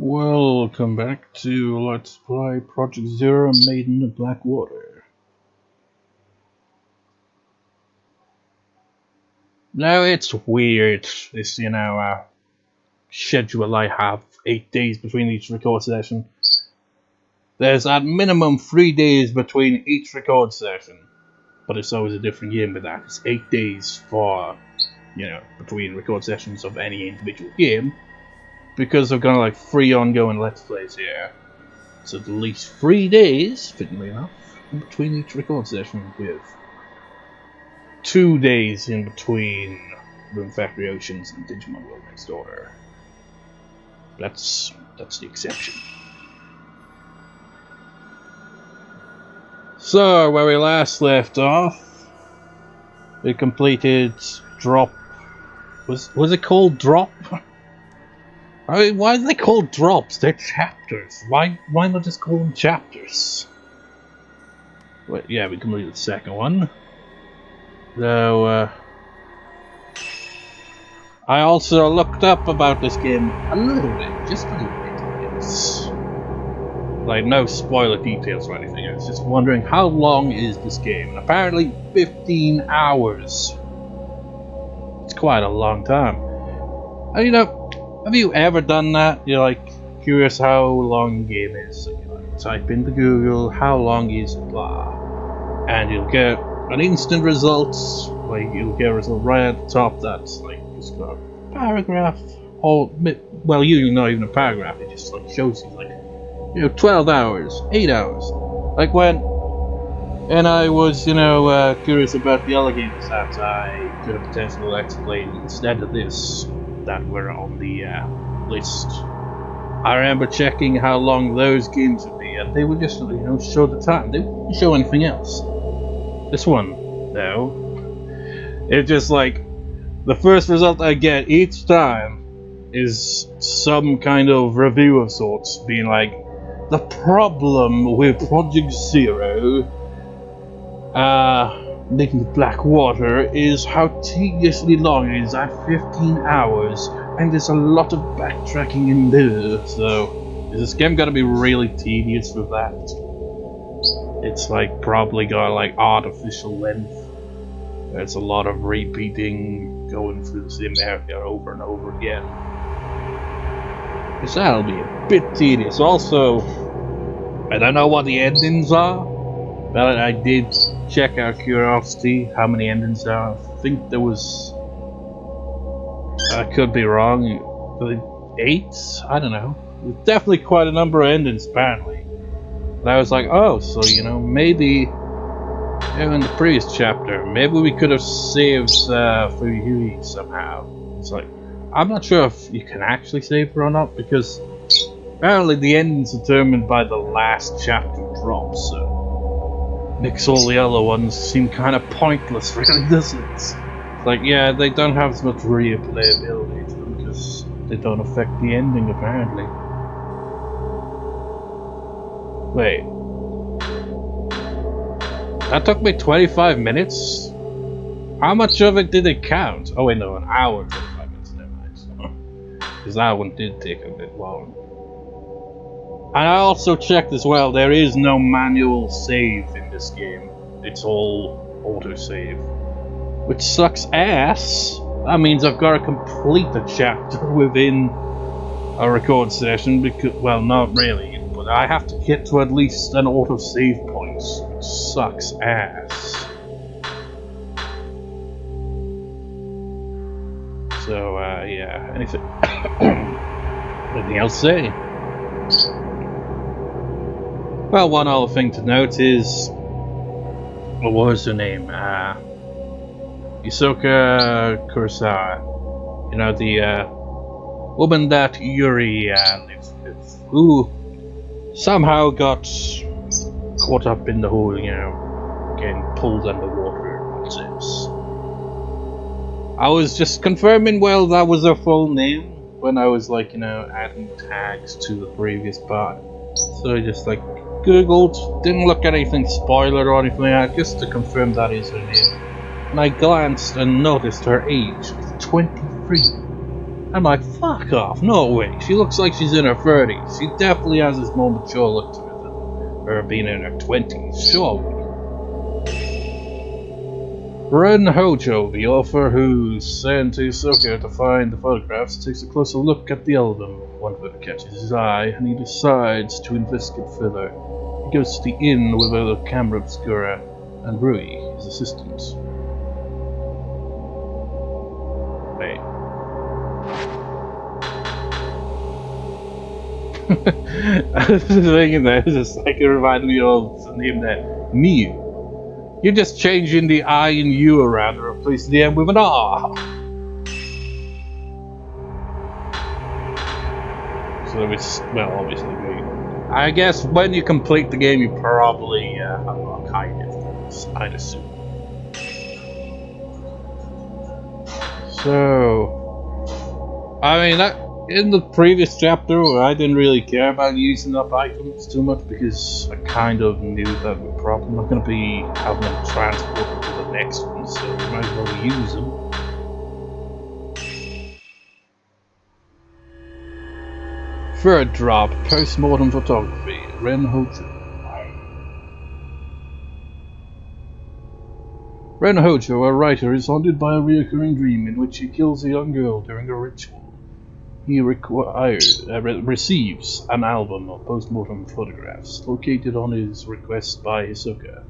Welcome back to Let's Play Project Zero Maiden of Blackwater. Now it's weird, this, schedule I have, 8 days between each record session. There's at minimum 3 days between each record session, but it's always a different game with that. It's 8 days for, between record sessions of any individual game, because I've got like 3 ongoing Let's Plays here. It's at least 3 days, fittingly enough, in between each record session, with 2 days in between Room Factory Oceans and Digimon World Next Door. That's the exception. So, where we last left off, we completed Drop. Was it called Drop? I mean, why are they called drops? They're chapters. Why not just call them chapters? Wait, yeah, we completed the second one. So, I also looked up about this game a little bit, just a little bit. It's like no spoiler details or anything. I was just wondering how long is this game? And apparently 15 hours. It's quite a long time. And have you ever done that? You're like curious how long the game is. So you type into Google how long is blah, and you'll get an instant result. Like you'll get a result right at the top. That's like it's got a paragraph, or well, usually not even a paragraph. It just like shows you like 12 hours, 8 hours. Like when I was curious about the other games that I could have potentially explained instead of this, that were on the list. I remember checking how long those games would be, and they would just show the time. They wouldn't show anything else. This one, though, it's just like the first result I get each time is some kind of review of sorts, being like, the problem with Project Zero, Making the Blackwater, is how tediously long it is at 15 hours, and there's a lot of backtracking in there. So is this game gonna be really tedious with that? It's like probably got like artificial length. There's a lot of repeating, going through the same area over and over again. Because that'll be a bit tedious. Also, I don't know what the endings are, but I did check out of curiosity how many endings there are. I think there was, I could be wrong, 8? I don't know. There's definitely quite a number of endings apparently. And I was like, oh, so maybe in the previous chapter, maybe we could have saved Furyui somehow. It's like, I'm not sure if you can actually save her or not, because apparently the ending's determined by the last chapter drop, so makes all the other ones seem kind of pointless, really, doesn't it? It's like, yeah, they don't have as much replayability to them because they don't affect the ending, apparently. Wait. That took me 25 minutes? How much of it did it count? Oh wait, no, an hour and 25 minutes, never mind. Because that one did take a bit long. And I also checked as well, there is no manual save in this game. It's all autosave. Which sucks ass. That means I've got to complete a chapter within a record session, because, well, not really, but I have to get to at least an autosave point, which sucks ass. So, yeah, anything else to say? Well, one other thing to note is, what was her name? Hisoka Kurosawa. The woman that Yuri lives with, who somehow got caught up in the whole, getting pulled underwater nonsense. I was just confirming, well, that was her full name when I was adding tags to the previous part. So I just Googled, didn't look at anything spoiler or anything like that, just to confirm that is her name. And I glanced and noticed her age, 23. I'm like, fuck off, no way. She looks like she's in her 30s. She definitely has this more mature look to her than her being in her 20s, surely. Ren Hojo, the author who sent Hisoka to find the photographs, takes a closer look at the album. One photo catches his eye, and he decides to investigate further. He goes to the inn with a camera obscura and Rui, his assistant. Wait. I was thinking that, it's just like it reminded me of the name there, Miu. You're just changing the I and U around to replace the M with an R. So it's, well, obviously, I guess when you complete the game, you probably unlock high-def, I'd assume. So, I mean, in the previous chapter, I didn't really care about using up items too much because I kind of knew that we're probably not going to be having them transported to the next one, so we might as well use them. Third drop, post-mortem photography, Ren Hojo. Ren Hojo, a writer, is haunted by a recurring dream in which he kills a young girl during a ritual. He receives an album of post-mortem photographs located on his request by Hisoka.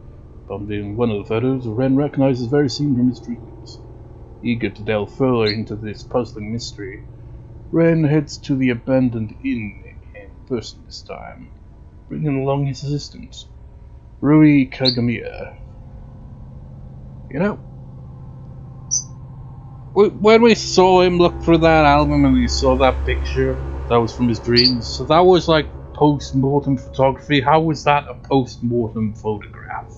Upon viewing one of the photos, Ren recognizes the very scene from his dreams. Eager to delve further into this puzzling mystery, Ren heads to the abandoned inn in person this time, bringing along his assistant, Rui Kagamiya. You know, when we saw him look through that album and we saw that picture that was from his dreams, so that was like post-mortem photography. How was that a post-mortem photograph?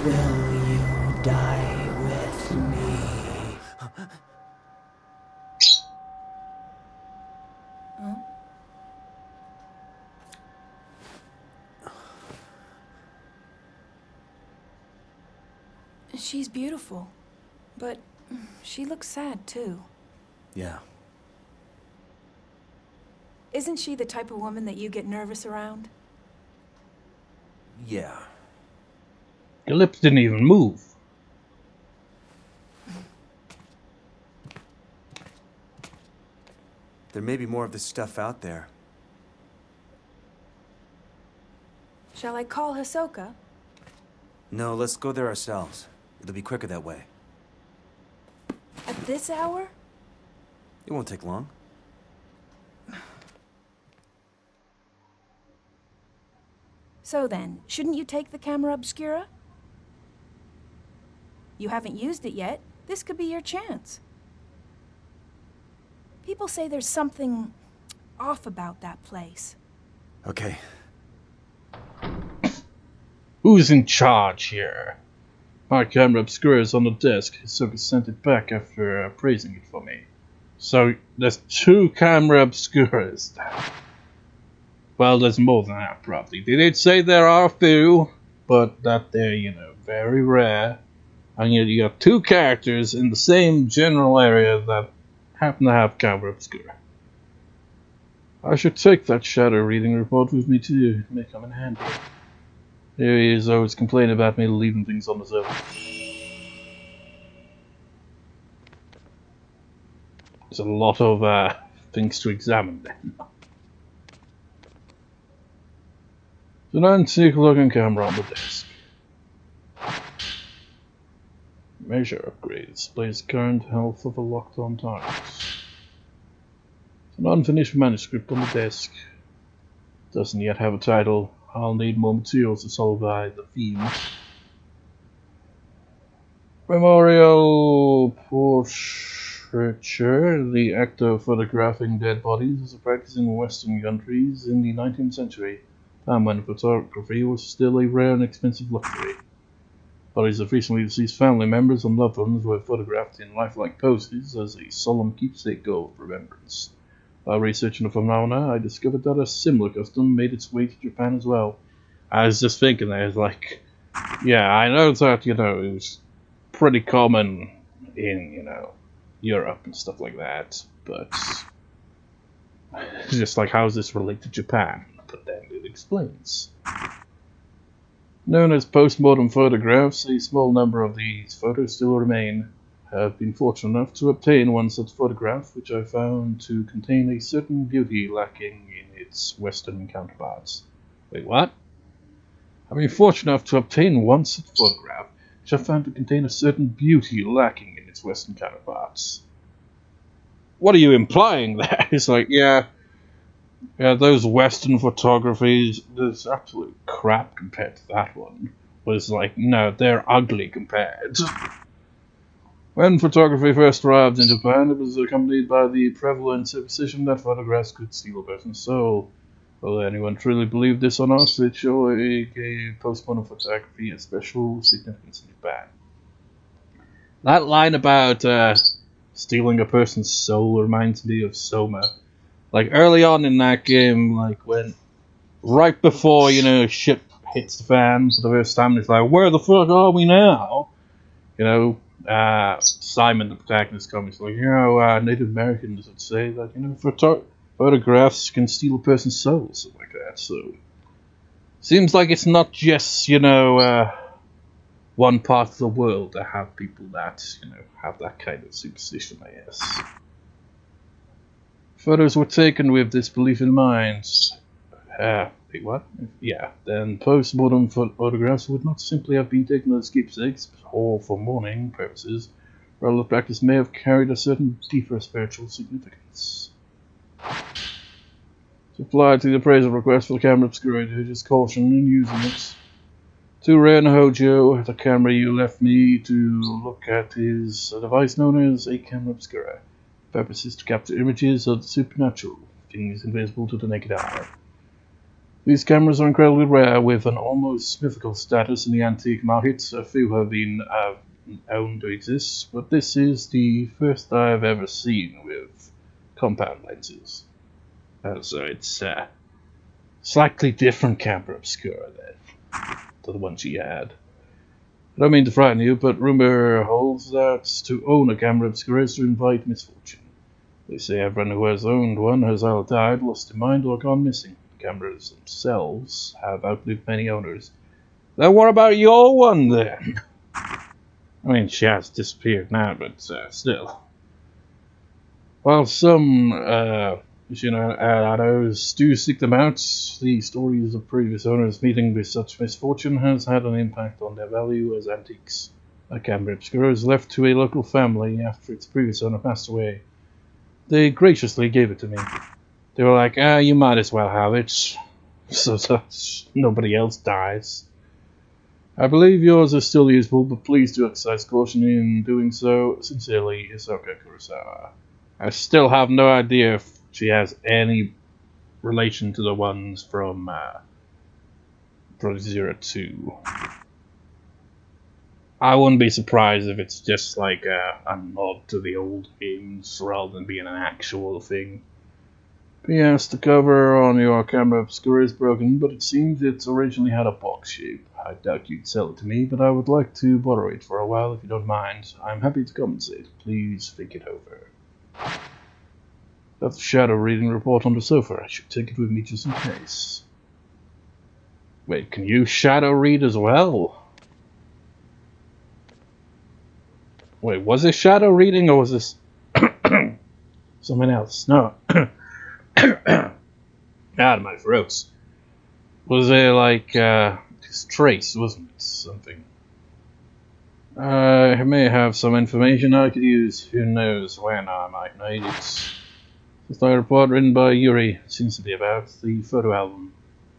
Will you die with me? Huh? She's beautiful, but she looks sad too. Yeah. Isn't she the type of woman that you get nervous around? Yeah. Your lips didn't even move. There may be more of this stuff out there. Shall I call Hisoka? No, let's go there ourselves. It'll be quicker that way. At this hour? It won't take long. So then, shouldn't you take the camera obscura? You haven't used it yet. This could be your chance. People say there's something off about that place. Okay. Who's in charge here? My camera obscura is on the desk. Hisoka sent it back after praising it for me. So there's 2 camera obscuras. Well, there's more than that, probably. They did say there are a few, but that they're, very rare. And yet you got 2 characters in the same general area that happen to have camera obscura. I should take that shadow reading report with me too. It may come in handy. Here he is always complaining about me leaving things on the server. There's a lot of things to examine then. An antique looking camera on the desk. Measure upgrade displays current health of a locked-on target. An unfinished manuscript on the desk. Doesn't yet have a title. I'll need more materials to solidify the theme. Memorial portraiture. The act of photographing dead bodies was a practice in Western countries in the 19th century, time when photography was still a rare and expensive luxury. Bodies of recently deceased family members and loved ones were photographed in lifelike poses as a solemn keepsake of remembrance. While researching the phenomena, I discovered that a similar custom made its way to Japan as well. I was just thinking there, like, yeah, I know that, it was pretty common in, Europe and stuff like that, but it's just like, how does this relate to Japan? But then it explains. Known as postmortem photographs, a small number of these photos still remain. I have been fortunate enough to obtain one such photograph, which I found to contain a certain beauty lacking in its Western counterparts. Wait, what? I've been fortunate enough to obtain one such photograph, which I found to contain a certain beauty lacking in its Western counterparts. What are you implying there? It's like, yeah, those Western photographies, there's absolute crap compared to that one. But it's like, no, they're ugly compared. When photography first arrived in Japan, it was accompanied by the prevalent superstition that photographs could steal a person's soul. Whether anyone truly believed this or not, it surely gave postmodern photography a special significance in Japan. That line about stealing a person's soul reminds me of Soma. Like, early on in that game, like, when right before, shit hits the fan for the first time, it's like, where the fuck are we now? Simon, the protagonist, comes like, Native Americans would say that, photographs can steal a person's soul, something like that. So, seems like it's not just, one part of the world that have people that, have that kind of superstition, I guess. Photos were taken with this belief in mind. Wait, what? Yeah, then post-mortem photographs would not simply have been taken as keepsakes, or for mourning purposes. Rather, the practice may have carried a certain deeper spiritual significance. To apply to the appraisal request for the camera obscura, just caution in using it. To Ren Hojo, the camera you left me to look at is a device known as a camera obscura. The purpose is to capture images of the supernatural, things invisible to the naked eye. These cameras are incredibly rare, with an almost mythical status in the antique market. A few have been known to exist, but this is the first I've ever seen with compound lenses. So it's slightly different camera obscura then, to the one she had. I don't mean to frighten you, but rumor holds that to own a camera obscura is to invite misfortune. They say everyone who has owned one has either died, lost their mind, or gone missing. Cameras themselves have outlived many owners. Then what about your one then? I mean, she has disappeared now, but still. While some, adults do seek them out, the stories of previous owners meeting with such misfortune has had an impact on their value as antiques. A camera obscura was left to a local family after its previous owner passed away. They graciously gave it to me. They were like, you might as well have it, so that nobody else dies. I believe yours is still usable, but please do exercise caution in doing so. Sincerely, Hisoka Kurosawa. I still have no idea if she has any relation to the ones from Zero 2. I wouldn't be surprised if it's just like a nod to the old games rather than being an actual thing. P.S. The cover on your camera obscura is broken, but it seems it originally had a box shape. I doubt you'd sell it to me, but I would like to borrow it for a while if you don't mind. I'm happy to compensate. Please think it over. That's the shadow reading report on the sofa. I should take it with me just in case. Wait, can you shadow read as well? Wait, was this shadow reading or was this something else? No. Out of my throat. Was it like, just trace, wasn't it? Something. I may have some information I could use. Who knows when I might need it. Just a report written by Yuri. Seems to be about the photo album.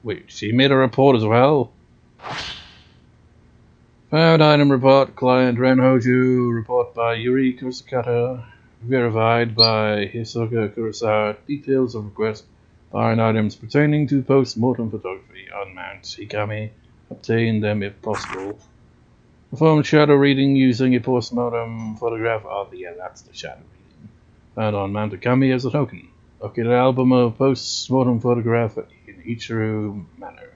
Wait, she made a report as well? Found item report, client Renhoju, report by Yuri Kusakata, verified by Hisoka Kurosawa, details of request, find items pertaining to post-mortem photography on Mount Hikami, obtain them if possible. Perform shadow reading using a post-mortem photograph. Oh, yeah, that's the shadow reading. Found on Mount Hikami as a token. Locate an album of post-mortem photograph in Ichiru Manor.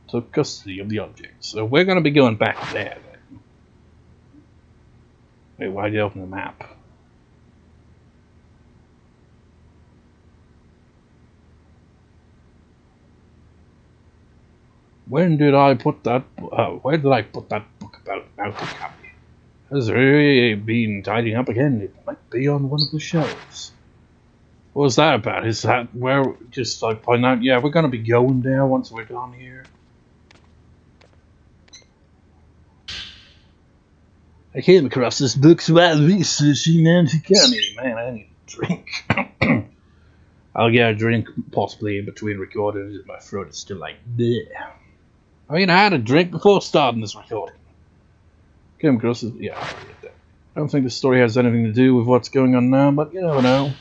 Took custody of the object. So we're going to be going back there then. Wait, why'd you open the map? When did I put that? Where did I put that book about Mount Hikami? Has really been tidying up again. It might be on one of the shelves. What was that about? Is that where just like pointing out? Yeah, we're gonna be going there once we're done here. I came across this book while researching Mount Hikami. Man, I need a drink. I'll get a drink possibly in between recordings if my throat is still like bleh. I mean, I had a drink before starting this recording. Came across it, yeah, I read that. I don't think the story has anything to do with what's going on now, but you never know.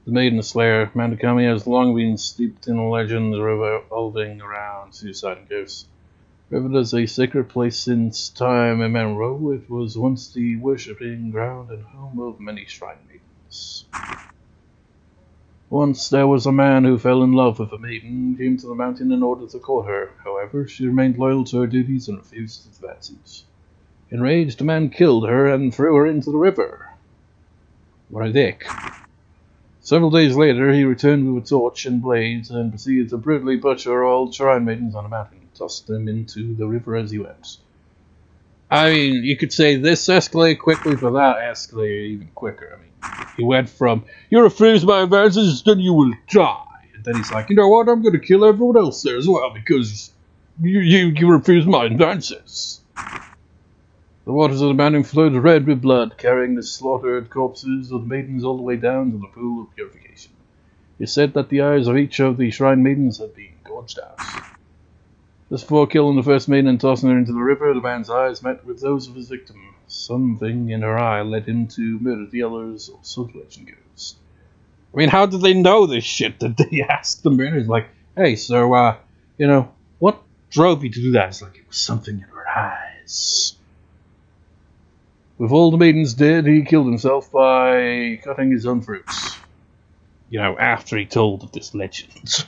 The Maiden Slayer, Mount Hikami has long been steeped in legends revolving around suicide and ghosts. Revered as a sacred place since time immemorial, it was once the worshipping ground and home of many shrine maidens. Once there was a man who fell in love with a maiden, came to the mountain in order to court her. However, she remained loyal to her duties and refused his advances. Enraged, the man killed her and threw her into the river. What a dick. Several days later, he returned with a torch and blades and proceeded to brutally butcher all shrine maidens on the mountain, tossed them into the river as he went. I mean, you could say this escalated quickly, but that escalated even quicker. I mean, he went from, you refuse my advances, then you will die. And then he's like, you know what, I'm going to kill everyone else there as well, because you refuse my advances. The waters of the mountain flowed red with blood, carrying the slaughtered corpses of the maidens all the way down to the pool of purification. It said that the eyes of each of the shrine maidens had been gouged out. Just before killing the first maiden and tossing her into the river, the man's eyes met with those of his victim. Something in her eye led him to murder the others, or so the legend goes. I mean, how did they know this shit? Did they ask the murderers, like, hey, so, what drove you to do that? It's like, it was something in her eyes. With all the maidens dead, he killed himself by cutting his own throats. After he told of this legend.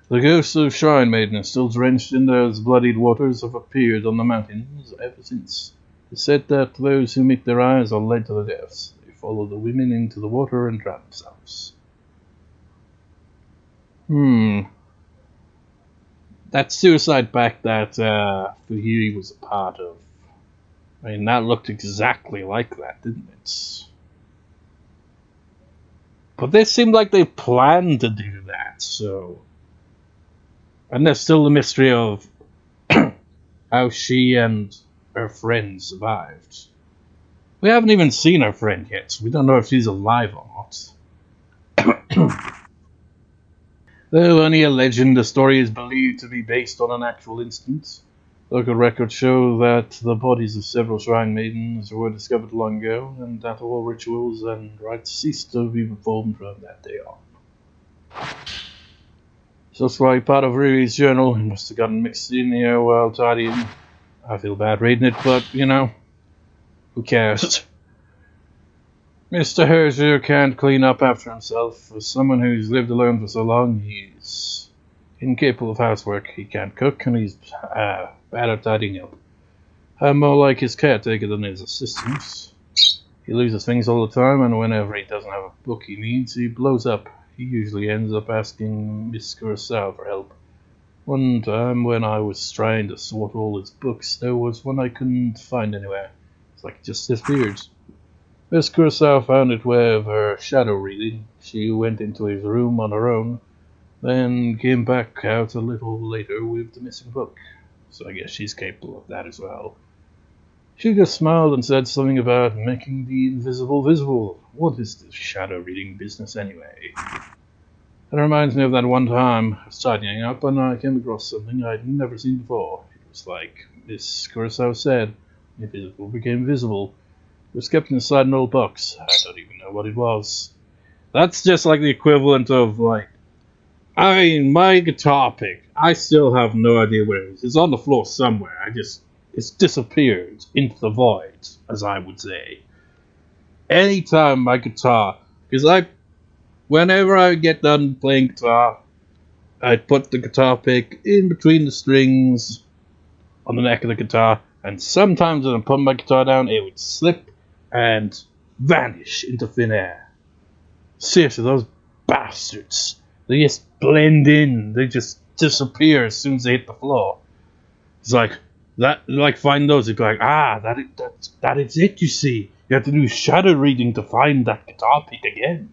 The ghosts of Shrine Maiden, still drenched in those bloodied waters, have appeared on the mountains ever since. It's said that those who meet their eyes are led to their deaths. They follow the women into the water and drown themselves. That suicide pact that Fuhiri was a part of. I mean, that looked exactly like that, didn't it? But they seemed like they planned to do that, so... And there's still the mystery of how she and her friend survived. We haven't even seen her friend yet, so we don't know if she's alive or not. Though only a legend, the story is believed to be based on an actual instance. Local records show that the bodies of several shrine maidens were discovered long ago, and that all rituals and rites ceased to be performed from that day on. So it's like part of Rui's journal. It must have gotten mixed in here while tidying. I feel bad reading it, but, who cares? Mr. Herzer can't clean up after himself. For someone who's lived alone for so long, he's incapable of housework. He can't cook, and he's bad at tidying up. I'm more like his caretaker than his assistant. He loses things all the time, and whenever he doesn't have a book he needs, he blows up. He usually ends up asking Miss Kurosawa for help. One time when I was trying to sort all his books, there was one I couldn't find anywhere. It's like it just disappeared. Miss Kurosawa found it with her shadow reading. She went into his room on her own, then came back out a little later with the missing book. So I guess she's capable of that as well. She just smiled and said something about making the invisible visible. What is this shadow reading business anyway? It reminds me of that one time I was tidying up and I came across something I'd never seen before. It was like Miss Kurosawa said, invisible became visible. It was kept inside an old box. I don't even know what it was. That's just like the equivalent of like, I mean, my guitar pick. I still have no idea where it is. It's on the floor somewhere. It's disappeared into the void, as I would say. Anytime my guitar, because whenever I get done playing guitar, I'd put the guitar pick in between the strings on the neck of the guitar, and sometimes when I put my guitar down, it would slip and vanish into thin air. Seriously, those bastards. They just blend in. They just disappear as soon as they hit the floor. It's like, find those, you'd be like, that is it, you see. You have to do shadow reading to find that guitar pick again.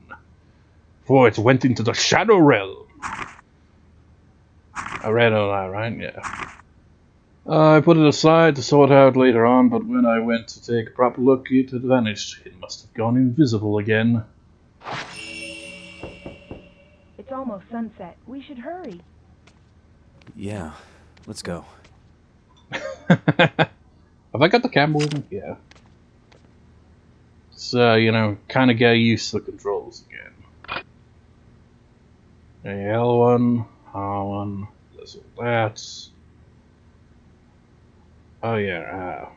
Before it went into the shadow realm. I read all that, right? Yeah. I put it aside to sort out later on, but when I went to take a proper look, it had vanished. It must have gone invisible again. It's almost sunset. We should hurry. Yeah, let's go. Have I got the camera with me? Yeah. So, kind of get used to the controls again. L1, R1, there's all that. Oh yeah,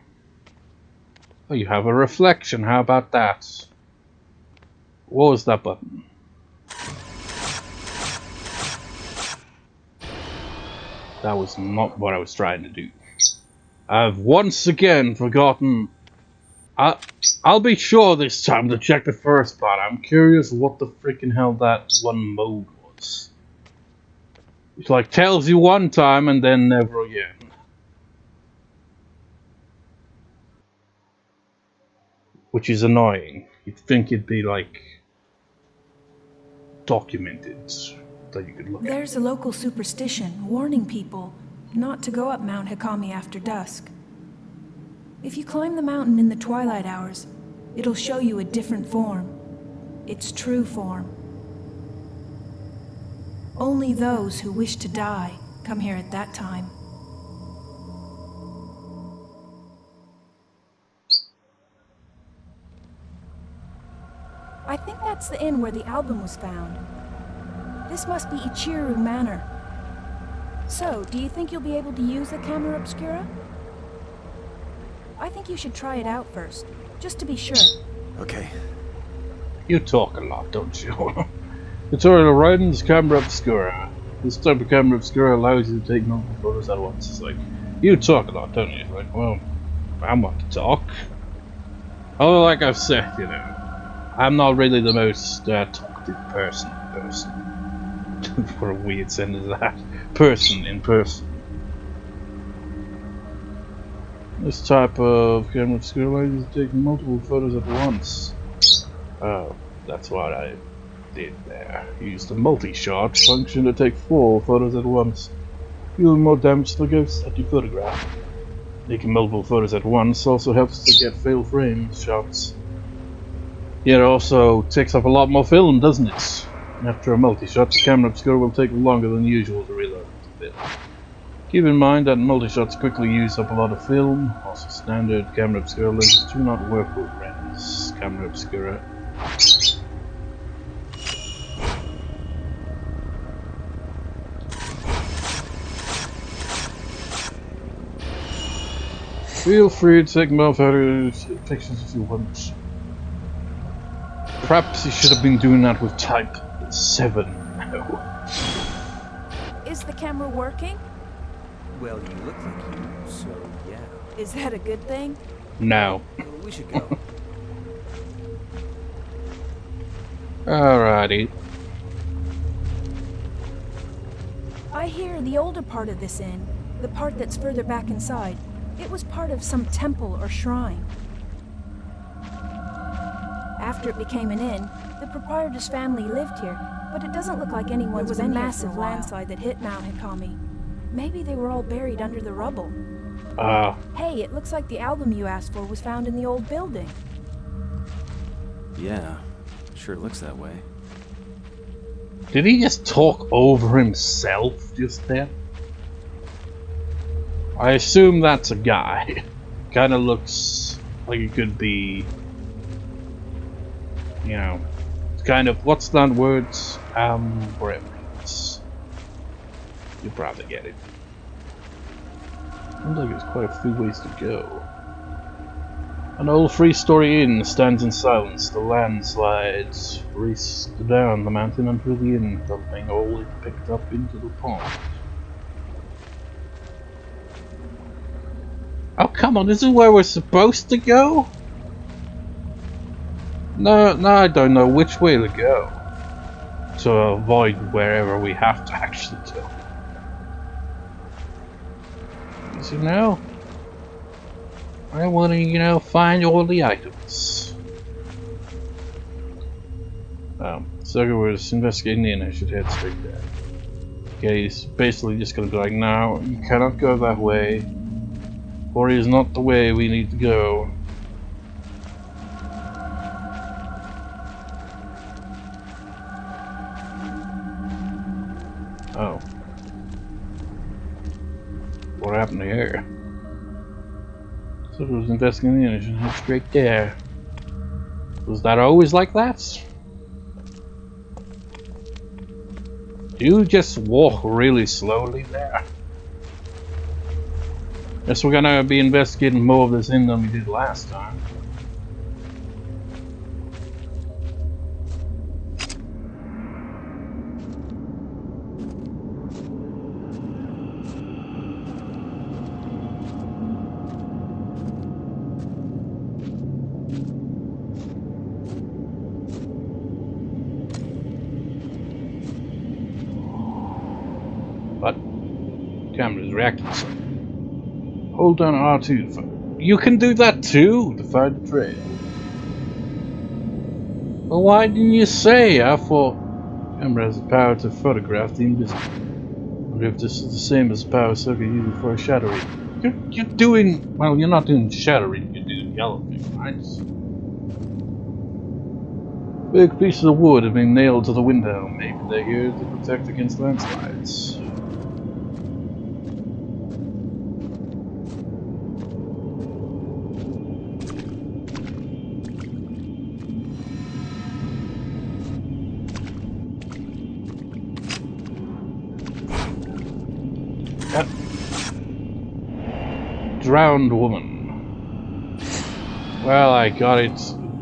oh, you have a reflection, how about that? What was that button? That was not what I was trying to do. I've once again forgotten. I'll be sure this time to check the first part. I'm curious what the freaking hell that one mode was. It like tells you one time and then never again. Which is annoying. You'd think it'd be like documented that you could look at. There's a local superstition warning people not to go up Mount Hikami after dusk. If you climb the mountain in the twilight hours, it'll show you a different form. Its true form. Only those who wish to die come here at that time. I think that's the inn where the album was found. This must be Ichiru Manor. So, do you think you'll be able to use the camera obscura? I think you should try it out first, just to be sure. Okay. You talk a lot, don't you? Tutorial Ryan's camera obscura. This type of camera obscura allows you to take multiple photos at once. It's like, you talk a lot, don't you? It's like, well, I want to talk. Although, like I've said, I'm not really the most talkative person. For a weird sentence, that person in person. This type of camera obscura allows you to take multiple photos at once. Oh, that's what I did there. Use the multi-shot function to take 4 photos at once. Deal more damage to the ghosts that you photograph. Taking multiple photos at once also helps to get fail frame shots. It also takes up a lot more film, doesn't it? After a multi-shot, the camera obscura will take longer than usual to reload the film. Keep in mind that multi-shots quickly use up a lot of film. Also, standard camera obscura lenses do not work with lens camera obscura. Feel free to take more photos, pictures if you want. Perhaps you should have been doing that with type 7. No. Is the camera working? Well, you look like you, so yeah. Is that a good thing? No. We should go. Alrighty. I hear the older part of this inn, the part that's further back inside, it was part of some temple or shrine. After it became an inn, the proprietor's family lived here, but it doesn't look like anyone's been here. There was a massive landslide that hit Mount Hikami. Maybe they were all buried under the rubble. Hey, it looks like the album you asked for was found in the old building. Yeah, sure looks that way. Did he just talk over himself just there? I assume that's a guy. Kinda looks like it could be, you know, kind of, what's that word? Whatever it is. You probably get it. Seems like there's quite a few ways to go. An old three-story inn stands in silence. The landslides raced down the mountain and through the inn, dumping all it picked up into the pond. Oh, come on, this is where we're supposed to go? No, I don't know which way to go. To avoid wherever we have to actually go. You know? I want to, find all the items. Hisoka was investigating the inn. I should head straight there. Okay, he's basically just gonna be like, no, you cannot go that way. Or it is not the way we need to go. Oh. What happened here? So it was investigating the inn. I should head straight there. Was that always like that? Do you just walk really slowly there? Guess we're gonna be investigating more of this inn than we did last time. But camera's reacting to something. Hold down R2. You can do that too to find the trail. Well, why didn't you say? I thought camera has the power to photograph the invisible. I wonder if this is the same as the power Hisoka used for shadow reading. You're doing, well, you're not doing shadow reading, you're doing yellow thing, right? Big pieces of wood have been nailed to the window. Maybe they're here to protect against landslides. Drowned woman. Well, I got it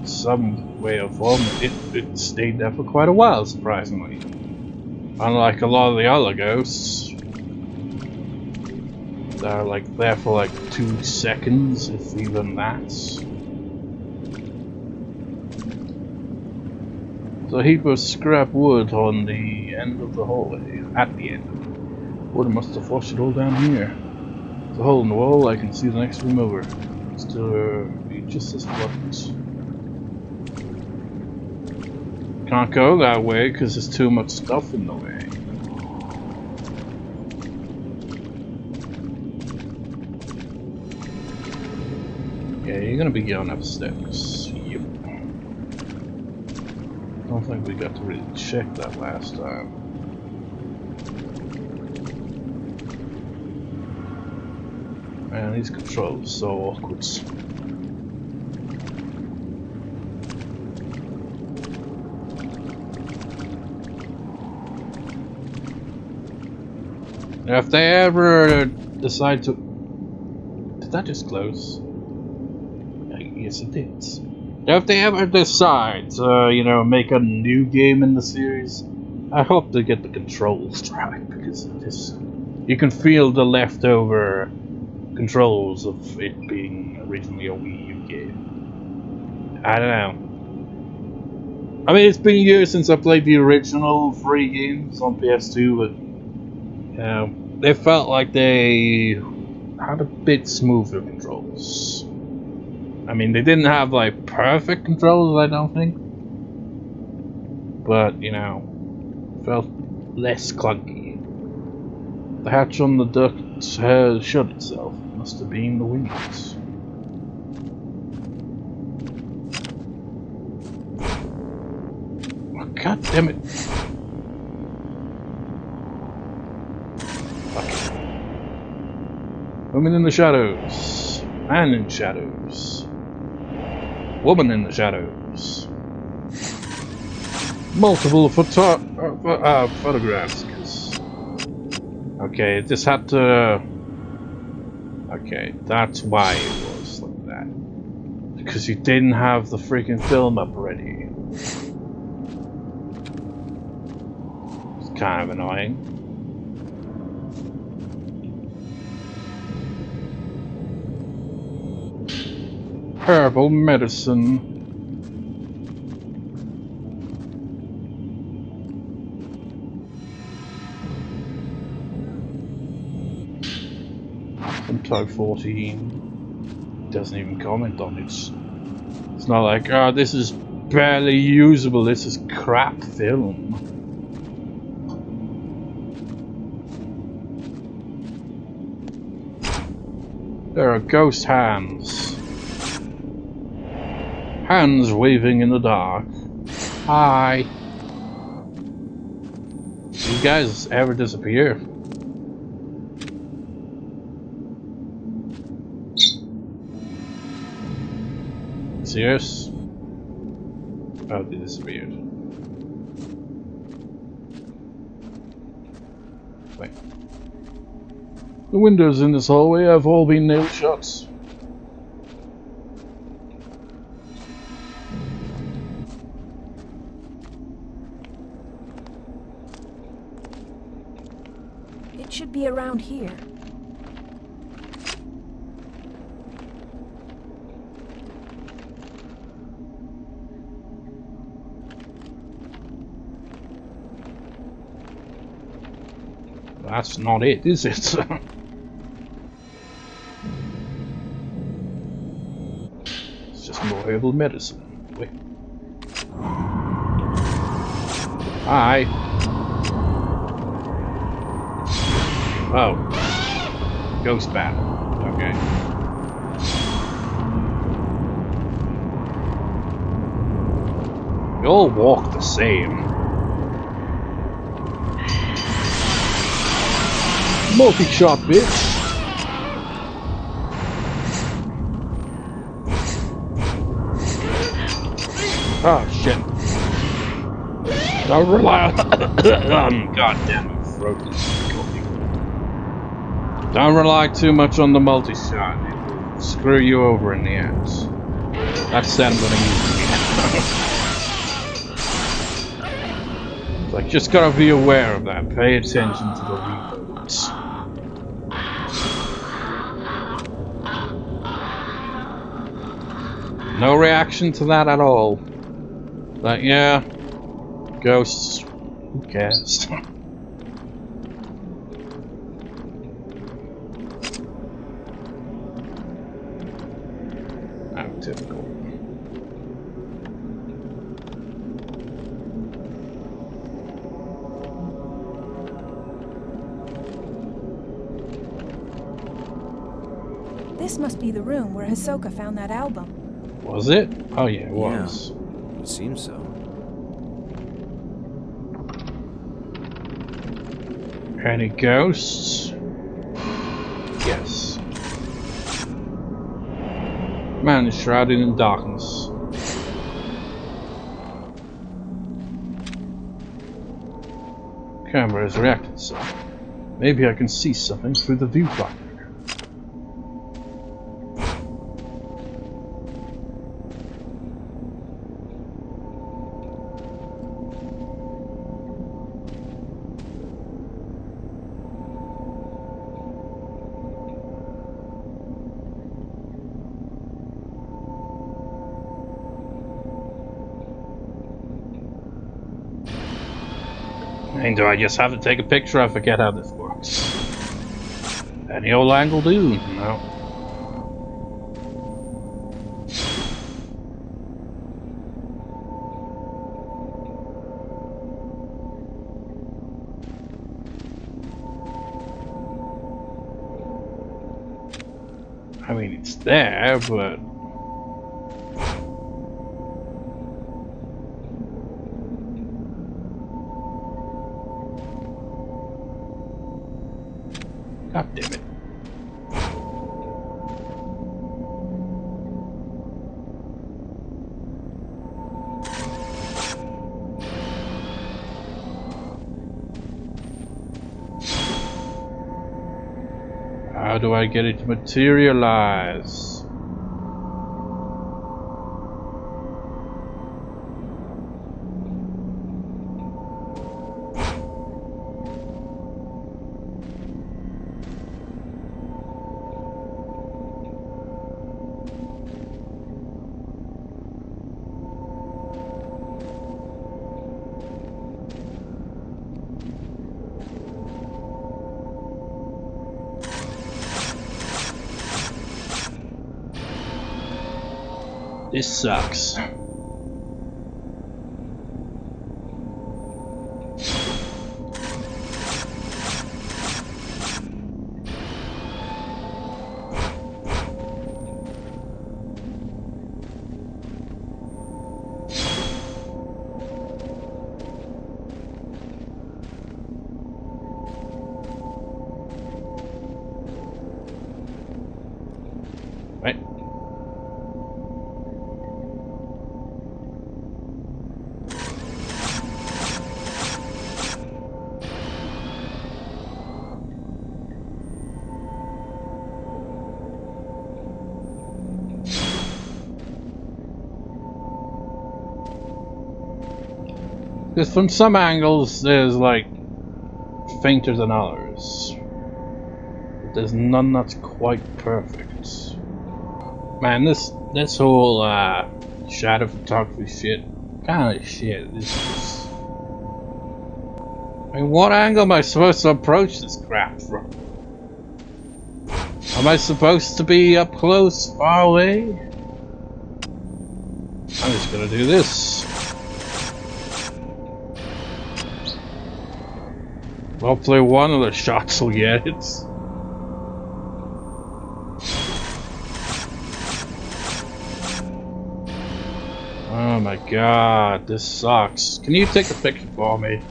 some way or form. It stayed there for quite a while, surprisingly. Unlike a lot of the other ghosts. They're like there for like 2 seconds, if even that. There's a heap of scrap wood on the end of the hallway. At the end. Water must have flushed it all down here. There's a hole in the wall. I can see the next room over. Still be just as flooded. Can't go that way because there's too much stuff in the way. Yeah, you're gonna be going upstairs. Yep. I don't think we got to really check that last time. Man, these controls are so awkward. If they ever decide to... Did that just close? Yes, it did. If they ever decide to, make a new game in the series, I hope they get the controls right, because you can feel the leftover controls of it being originally a Wii U game. I don't know. I mean, it's been years since I played the original 3 games on PS2, but they felt like they had a bit smoother controls. I mean, they didn't have like perfect controls, I don't think, but felt less clunky. The hatch on the duct shut itself. Must have been the winds. Oh, God damn it. Okay. Woman in the shadows. Man in shadows. Woman in the shadows. Multiple photographs. Okay, this had to... Okay, that's why it was like that. Because you didn't have the freaking film up ready. It's kind of annoying. Herbal medicine. Type 14 doesn't even comment on it. It's not like, oh, this is barely usable, this is crap film. There are ghost hands. Hands waving in the dark. Hi. You guys ever disappear? Serious? Oh, they disappeared. Wait. The windows in this hallway have all been nailed shut. It should be around here. That's not it, is it? It's just more herbal medicine. Wait. Hi. Oh. Ghost battle. Okay. We all walk the same. Multi-shot, bitch! Oh, shit. Don't rely on... God damn it, throat is cooking. Don't rely too much on the multi-shot. It will screw you over in the end. That's that I'm gonna use. Like, just gotta be aware of that. Pay attention to the reloads. No reaction to that at all. Like, yeah, ghosts, who cares? How typical. This must be the room where Hisoka found that album. Was it? Oh yeah, it was. Yeah, it seems so. Any ghosts? Yes. Man is shrouded in darkness. Camera has reacted so. Maybe I can see something through the viewfinder. And do I just have to take a picture? I forget how this works. Any old angle do? No. I mean, it's there, but... God damn it. How do I get it to materialize? This sucks. Right. Because from some angles there's like fainter than others. But there's none that's quite perfect. Man, this whole shadow photography shit, kind of shit. This is... I mean, what angle am I supposed to approach this crap from? Am I supposed to be up close, far away? I'm just gonna do this. Hopefully one of the shots will get it. Oh my god, this sucks. Can you take a picture for me?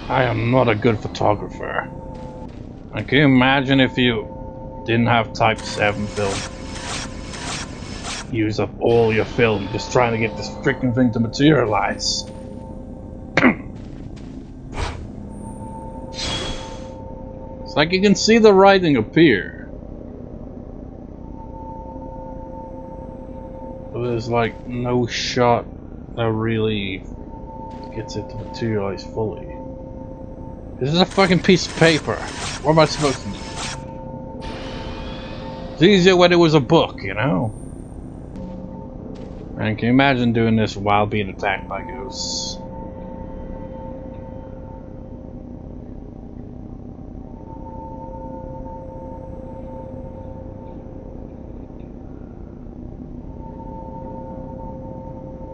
I am not a good photographer. And can you imagine if you didn't have Type 7 film? Use up all your film just trying to get this freaking thing to materialize. It's like you can see the writing appear. But there's like no shot that really gets it to materialize fully. This is a fucking piece of paper. What am I supposed to do? It's easier when it was a book, you know? And can you imagine doing this while being attacked by ghosts?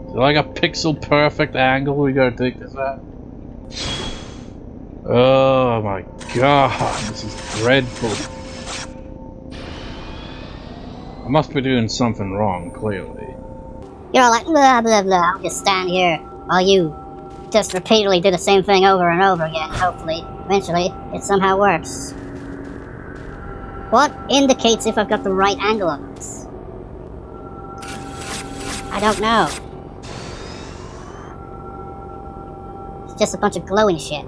Is it like a pixel perfect angle we gotta take this at? Oh my god, this is dreadful. I must be doing something wrong, clearly. You're like, blah, blah, blah, I'll just stand here while you just repeatedly do the same thing over and over again. Hopefully, eventually, it somehow works. What indicates if I've got the right angle on this? I don't know. It's just a bunch of glowing shit.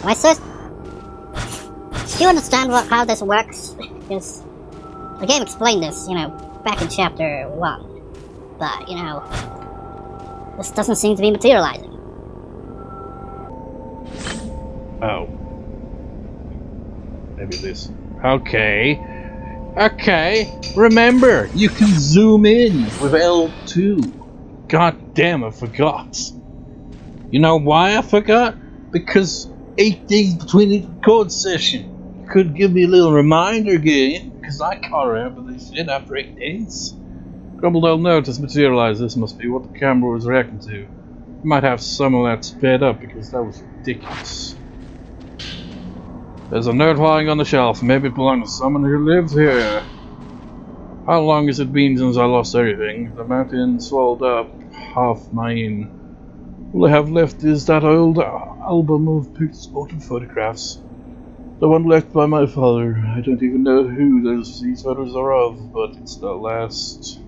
Am I so... Do you understand how this works? Because the game explained this, you know, back in chapter 1. But, you know, this doesn't seem to be materializing. Oh. Maybe this. Okay. Okay. Remember, you can zoom in with L2. God damn, I forgot. You know why I forgot? Because 8 days between each record session. You could give me a little reminder again, because I can't remember this shit after 8 days. Grumbled I'll notice materialize. This must be what the camera was reacting to. You might have some of that sped up because that was ridiculous. There's a note lying on the shelf. Maybe it belonged to someone who lives here. How long has it been since I lost everything? The mountain swallowed up half mine. All I have left is that old album of photo photographs. The one left by my father. I don't even know who these photos are of, but it's the last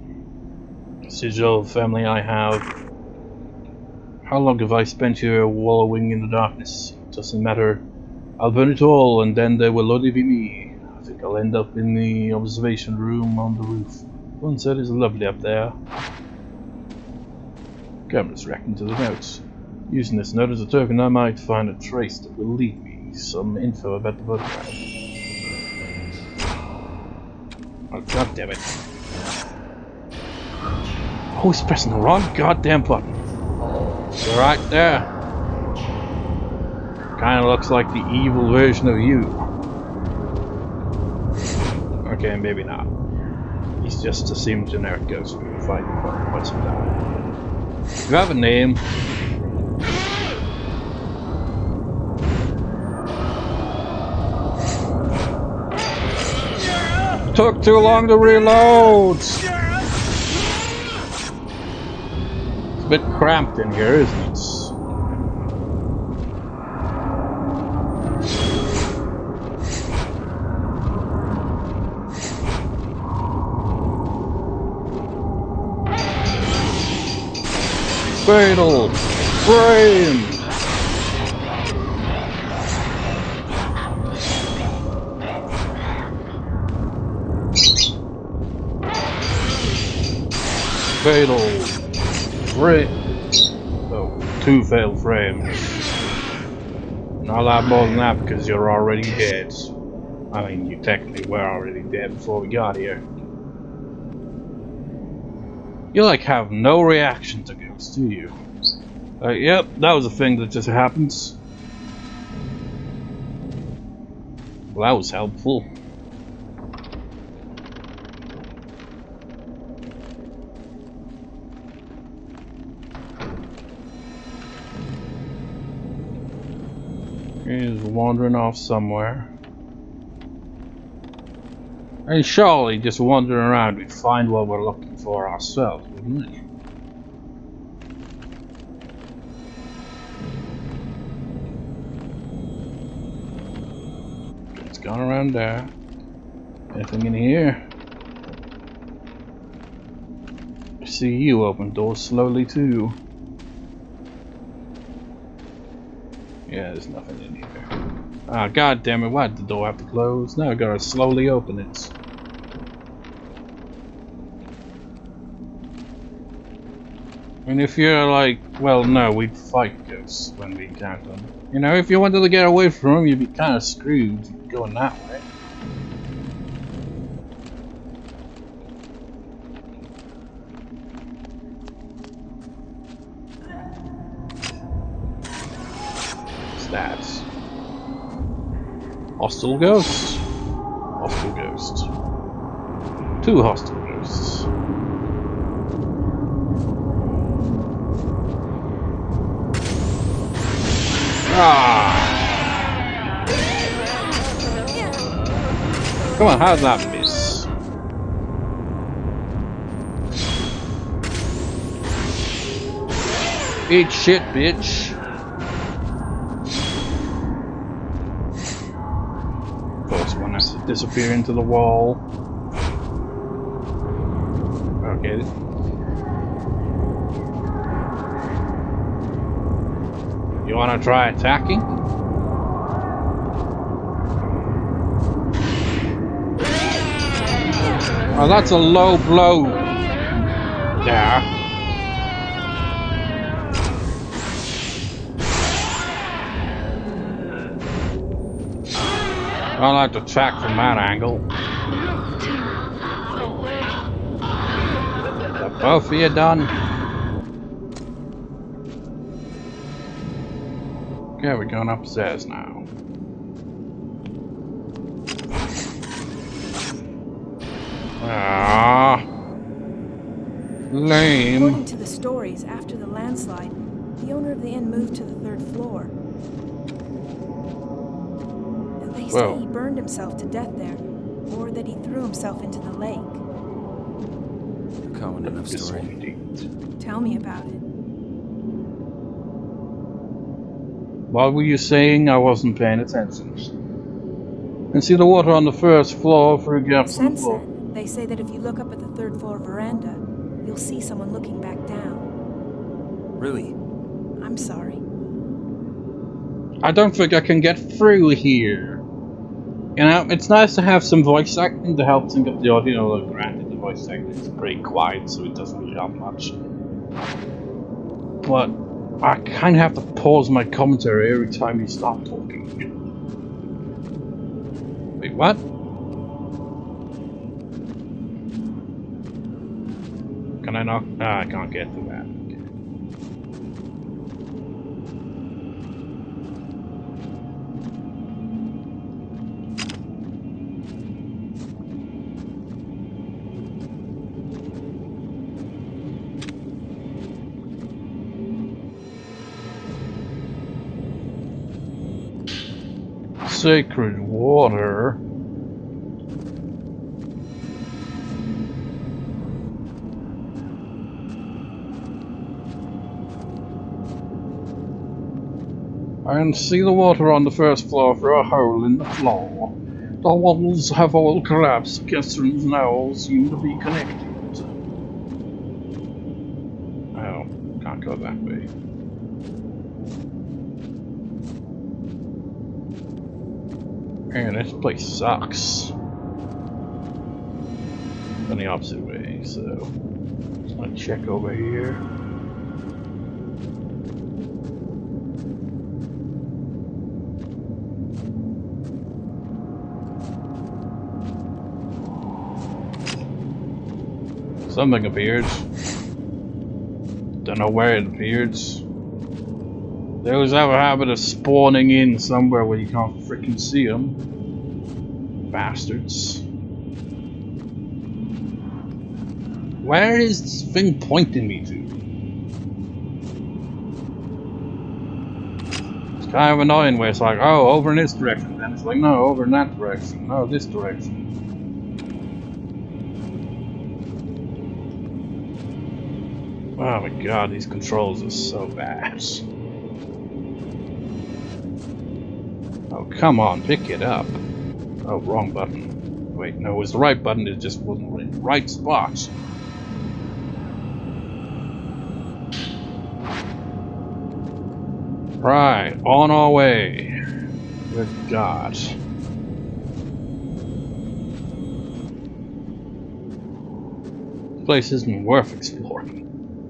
sigil of family I have. How long have I spent here wallowing in the darkness? It doesn't matter. I'll burn it all, and then there will only be me. I think I'll end up in the observation room on the roof. One said it's lovely up there. Camera's reacting to the notes. Using this note as a token, I might find a trace that will lead me some info about the photograph. Oh, god damn it. Always pressing the wrong goddamn button. You're right there. Kinda looks like the evil version of you. Okay, maybe not. He's just a seemed generic ghost we fight for quite some time. You have a name. Took too long to reload! It's a bit cramped in here, isn't it? Fatal frame! Fatal frame. Oh, 2 fatal frames. Not a lot more than that because you're already dead. I mean, you technically were already dead before we got here. You like have no reaction to ghosts, do you? Yep, that was a thing that just happens. Well, that was helpful. He's wandering off somewhere. And surely just wandering around we'd find what we're looking for ourselves, wouldn't we? It's gone around there. Anything in here? I see you open doors slowly too. Yeah, there's nothing in here. Ah, god damn it, why did the door have to close? Now I gotta slowly open it. I mean, if you're like, well, no, we'd fight ghosts when we encounter them. You know, if you wanted to get away from them, you'd be kind of screwed going that way. What's that? Hostile ghosts. Hostile ghosts. 2 hostile ghosts. Ah! Come on, how'd that miss? Eat shit, bitch. First one has to disappear into the wall. Okay. You wanna try attacking? Oh, that's a low blow. Yeah. I like to attack from that angle. Are both of you done? Okay, we're going upstairs now. Ah, lame. According to the stories, after the landslide, the owner of the inn moved to the 3rd floor. They say he burned himself to death there, or that he threw himself into the lake. A common enough story. Tell me about it. What were you saying? I wasn't paying attention. And see the water on the 1st floor through gaps on the floor. Sensei, they say that if you look up at the 3rd floor veranda, you'll see someone looking back down. Really? I'm sorry. I don't think I can get through here. You know, it's nice to have some voice acting to help sync up the audio. Although granted, the voice acting is pretty quiet, so it doesn't really help much. But I kind of have to pause my commentary every time you stop talking. Wait, what? Can I not? Ah, I can't get to that. Okay. Sacred water. And see the water on the 1st floor through a hole in the floor. The walls have all collapsed. Caissons now seem to be connected. Oh, can't go that way. Man, this place sucks. Going the opposite way, so let's check over here. Something appeared. Don't know where it appeared. They always have a habit of spawning in somewhere where you can't freaking see them. Bastards. Where is this thing pointing me to? It's kind of annoying where it's like, oh, over in this direction. Then it's like, no, over in that direction. No, this direction. Oh my god, these controls are so bad. Oh, come on, pick it up. Oh, wrong button. Wait, no, it was the right button, it just wasn't in the right spot. Right, on our way. Good God. This place isn't worth exploring.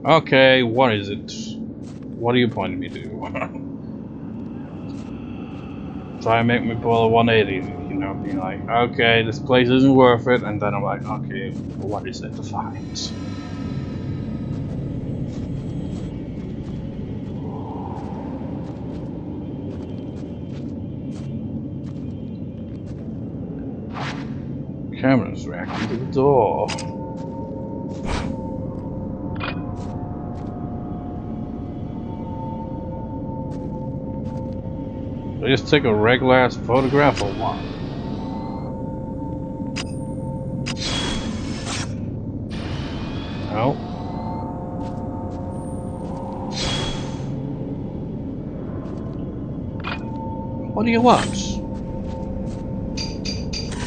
Okay, what is it? What are you pointing me to? Try and make me pull a 180, you know, being like, okay, this place isn't worth it, and then I'm like, okay, well, what is it to find? Cameras reacting to the door. I just take a regular ass photograph or what? No. What do you want?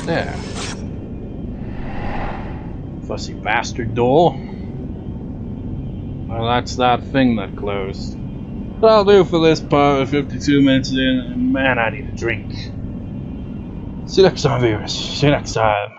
There. Fussy bastard door. Well, that's that thing that closed. That'll do for this part of 52 minutes in, and man, I need a drink. See you next time, viewers. See you next time.